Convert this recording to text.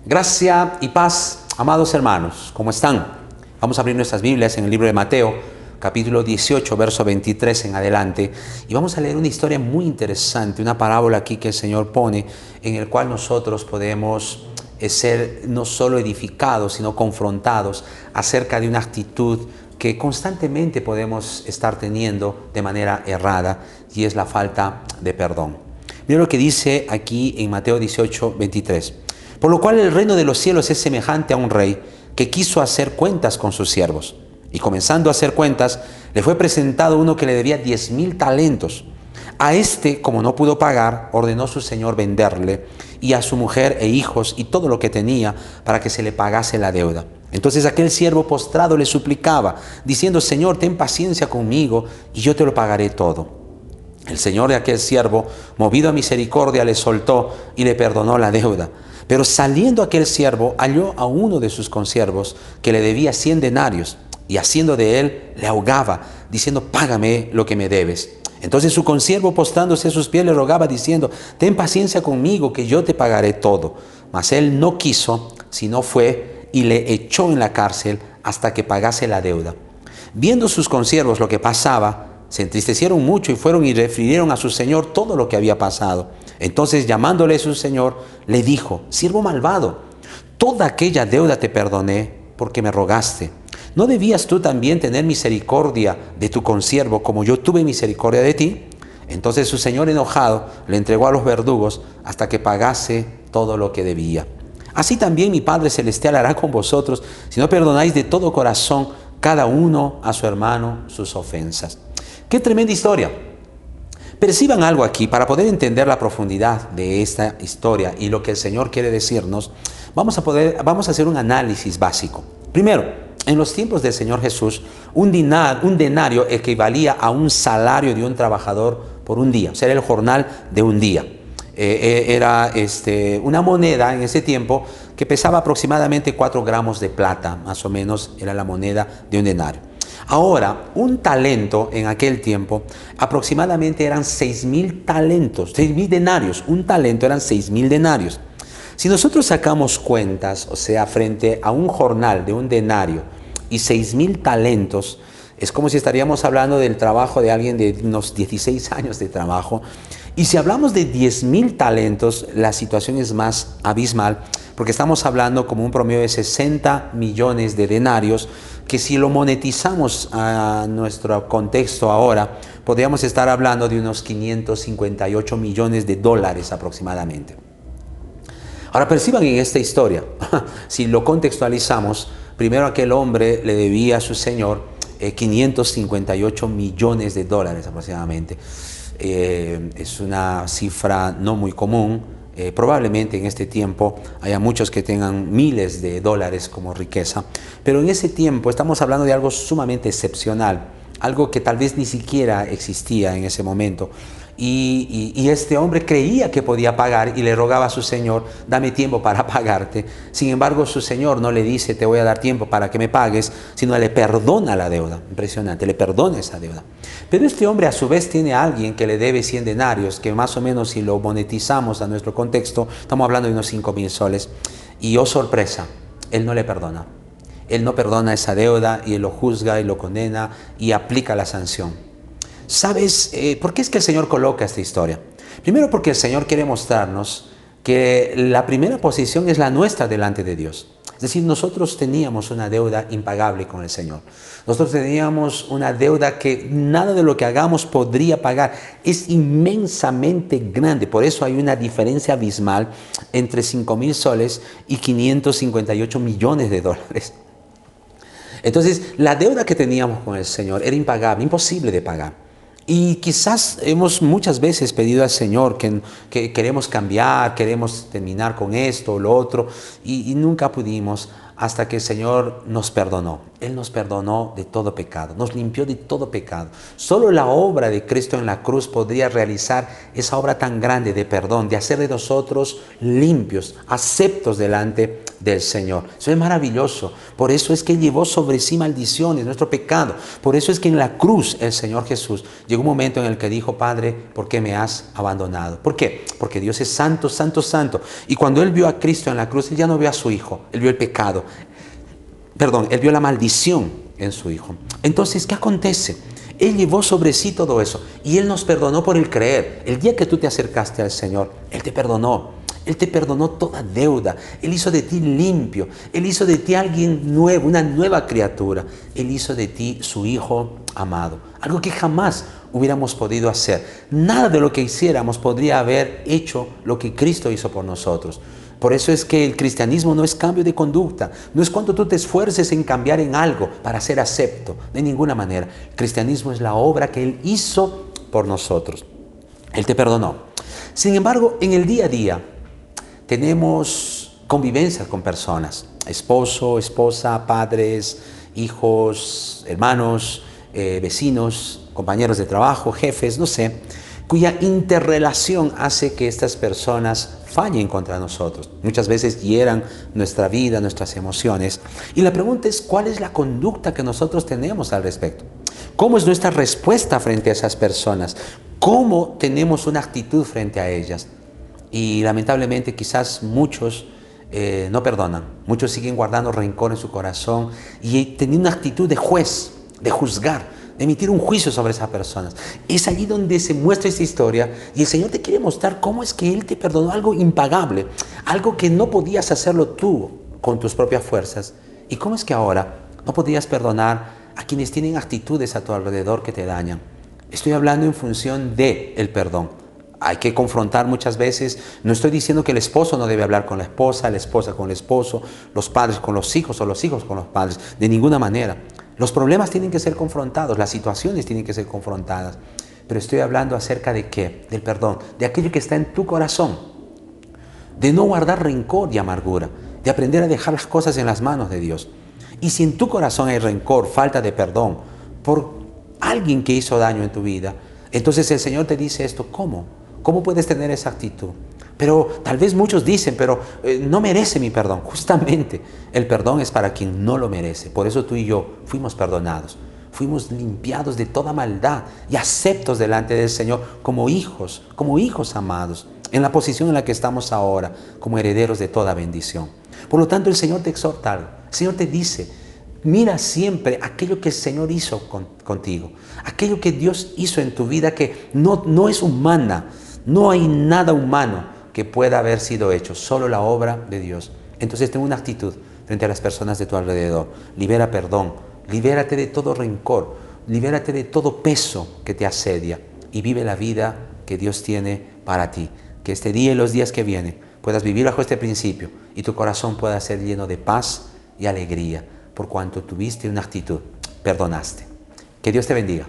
Gracia y paz, amados hermanos, ¿cómo están? Vamos a abrir nuestras Biblias en el libro de Mateo, capítulo 18, verso 23 en adelante, y vamos a leer una historia muy interesante, una parábola aquí que el Señor pone, en el cual nosotros podemos ser no solo edificados, sino confrontados acerca de una actitud que constantemente podemos estar teniendo de manera errada, y es la falta de perdón. Mira lo que dice aquí en Mateo 18, 23. Por lo cual el reino de los cielos es semejante a un rey que quiso hacer cuentas con sus siervos. Y comenzando a hacer cuentas, le fue presentado uno que le debía 10,000 talentos. A este, como no pudo pagar, ordenó su señor venderle, y a su mujer e hijos y todo lo que tenía, para que se le pagase la deuda. Entonces aquel siervo postrado le suplicaba, diciendo: Señor, ten paciencia conmigo, y yo te lo pagaré todo. El señor de aquel siervo, movido a misericordia, le soltó y le perdonó la deuda. Pero saliendo aquel siervo, halló a uno de sus consiervos que le debía 100 denarios, y haciendo de él, le ahogaba, diciendo: págame lo que me debes. Entonces su consiervo, postrándose a sus pies, le rogaba, diciendo: ten paciencia conmigo, que yo te pagaré todo. Mas él no quiso, sino fue y le echó en la cárcel hasta que pagase la deuda. Viendo sus consiervos lo que pasaba, se entristecieron mucho y fueron y refirieron a su señor todo lo que había pasado. Entonces, llamándole a su señor, le dijo: siervo malvado, toda aquella deuda te perdoné porque me rogaste. ¿No debías tú también tener misericordia de tu consiervo como yo tuve misericordia de ti? Entonces su señor, enojado, le entregó a los verdugos hasta que pagase todo lo que debía. Así también mi Padre Celestial hará con vosotros si no perdonáis de todo corazón cada uno a su hermano sus ofensas. ¡Qué tremenda historia! Perciban algo aquí para poder entender la profundidad de esta historia y lo que el Señor quiere decirnos. Vamos a hacer un análisis básico. Primero, en los tiempos del Señor Jesús, un denario equivalía a un salario de un trabajador por un día, o sea, era el jornal de un día. Era una moneda en ese tiempo que pesaba aproximadamente 4 gramos de plata, más o menos era la moneda de un denario. Ahora, un talento en aquel tiempo aproximadamente eran 6,000 talentos, 6,000 denarios. Un talento eran 6,000 denarios. Si nosotros sacamos cuentas, o sea, frente a un jornal de un denario y 6,000 talentos, es como si estaríamos hablando del trabajo de alguien de unos 16 años de trabajo. Y si hablamos de 10,000 talentos, la situación es más abismal, porque estamos hablando como un promedio de 60 millones de denarios, que si lo monetizamos a nuestro contexto ahora, podríamos estar hablando de unos 558 millones de dólares aproximadamente. Ahora perciban en esta historia, si lo contextualizamos, primero aquel hombre le debía a su señor 558 millones de dólares aproximadamente. Es una cifra no muy común. Probablemente en este tiempo haya muchos que tengan miles de dólares como riqueza, pero en ese tiempo estamos hablando de algo sumamente excepcional, algo que tal vez ni siquiera existía en ese momento. Y este hombre creía que podía pagar y le rogaba a su señor: dame tiempo para pagarte. Sin embargo, su señor no le dice: te voy a dar tiempo para que me pagues, sino le perdona la deuda. Impresionante, le perdona esa deuda. Pero este hombre a su vez tiene a alguien que le debe 100 denarios, que más o menos, si lo monetizamos a nuestro contexto, estamos hablando de unos 5,000 soles. Y oh sorpresa, él no le perdona. Él no perdona esa deuda y él lo juzga y lo condena y aplica la sanción. ¿Sabes por qué es que el Señor coloca esta historia? Primero, porque el Señor quiere mostrarnos que la primera posición es la nuestra delante de Dios. Es decir, nosotros teníamos una deuda impagable con el Señor. Nosotros teníamos una deuda que nada de lo que hagamos podría pagar. Es inmensamente grande. Por eso hay una diferencia abismal entre 5,000 soles y 558 millones de dólares. Entonces, la deuda que teníamos con el Señor era impagable, imposible de pagar. Y quizás hemos muchas veces pedido al Señor que queremos cambiar, queremos terminar con esto o lo otro, y nunca pudimos hasta que el Señor nos perdonó. Él nos perdonó de todo pecado, nos limpió de todo pecado. Solo la obra de Cristo en la cruz podría realizar esa obra tan grande de perdón, de hacer de nosotros limpios, aceptos delante del Señor. Eso es maravilloso. Por eso es que Él llevó sobre sí maldiciones, nuestro pecado. Por eso es que en la cruz el Señor Jesús llegó un momento en el que dijo: Padre, ¿por qué me has abandonado? ¿Por qué? Porque Dios es santo, santo, santo. Y cuando Él vio a Cristo en la cruz, Él ya no vio a su Hijo, Él vio el pecado. Perdón, Él vio la maldición en su Hijo. Entonces, ¿qué acontece? Él llevó sobre sí todo eso y Él nos perdonó por el creer. El día que tú te acercaste al Señor, Él te perdonó. Él te perdonó toda deuda. Él hizo de ti limpio. Él hizo de ti alguien nuevo, una nueva criatura. Él hizo de ti su Hijo amado. Algo que jamás hubiéramos podido hacer. Nada de lo que hiciéramos podría haber hecho lo que Cristo hizo por nosotros. Por eso es que el cristianismo no es cambio de conducta, no es cuando tú te esfuerces en cambiar en algo para ser acepto, de ninguna manera. El cristianismo es la obra que Él hizo por nosotros. Él te perdonó. Sin embargo, en el día a día tenemos convivencia con personas, esposo, esposa, padres, hijos, hermanos, vecinos, compañeros de trabajo, jefes, no sé, cuya interrelación hace que estas personas fallen contra nosotros. Muchas veces hieran nuestra vida, nuestras emociones. Y la pregunta es: ¿cuál es la conducta que nosotros tenemos al respecto? ¿Cómo es nuestra respuesta frente a esas personas? ¿Cómo tenemos una actitud frente a ellas? Y lamentablemente quizás muchos no perdonan. Muchos siguen guardando rencor en su corazón y teniendo una actitud de juez, de juzgar, de emitir un juicio sobre esas personas. Es allí donde se muestra esta historia y el Señor te quiere mostrar cómo es que Él te perdonó algo impagable, algo que no podías hacerlo tú con tus propias fuerzas. Y cómo es que ahora no podrías perdonar a quienes tienen actitudes a tu alrededor que te dañan. Estoy hablando en función del perdón. Hay que confrontar muchas veces. No estoy diciendo que el esposo no debe hablar con la esposa con el esposo, los padres con los hijos o los hijos con los padres. De ninguna manera. Los problemas tienen que ser confrontados, las situaciones tienen que ser confrontadas. Pero estoy hablando acerca de ¿qué? Del perdón, de aquello que está en tu corazón. De no guardar rencor y amargura, de aprender a dejar las cosas en las manos de Dios. Y si en tu corazón hay rencor, falta de perdón por alguien que hizo daño en tu vida, entonces el Señor te dice esto: ¿cómo? ¿Cómo puedes tener esa actitud? Pero tal vez muchos dicen: pero no merece mi perdón. Justamente el perdón es para quien no lo merece. Por eso tú y yo fuimos perdonados. Fuimos limpiados de toda maldad y aceptos delante del Señor como hijos amados, en la posición en la que estamos ahora, como herederos de toda bendición. Por lo tanto, el Señor te exhorta algo. El Señor te dice: mira siempre aquello que el Señor hizo contigo, aquello que Dios hizo en tu vida que no es humana. No hay nada humano que pueda haber sido hecho, solo la obra de Dios. Entonces ten una actitud frente a las personas de tu alrededor. Libera perdón, libérate de todo rencor, libérate de todo peso que te asedia y vive la vida que Dios tiene para ti. Que este día y los días que vienen puedas vivir bajo este principio y tu corazón pueda ser lleno de paz y alegría por cuanto tuviste una actitud, perdonaste. Que Dios te bendiga.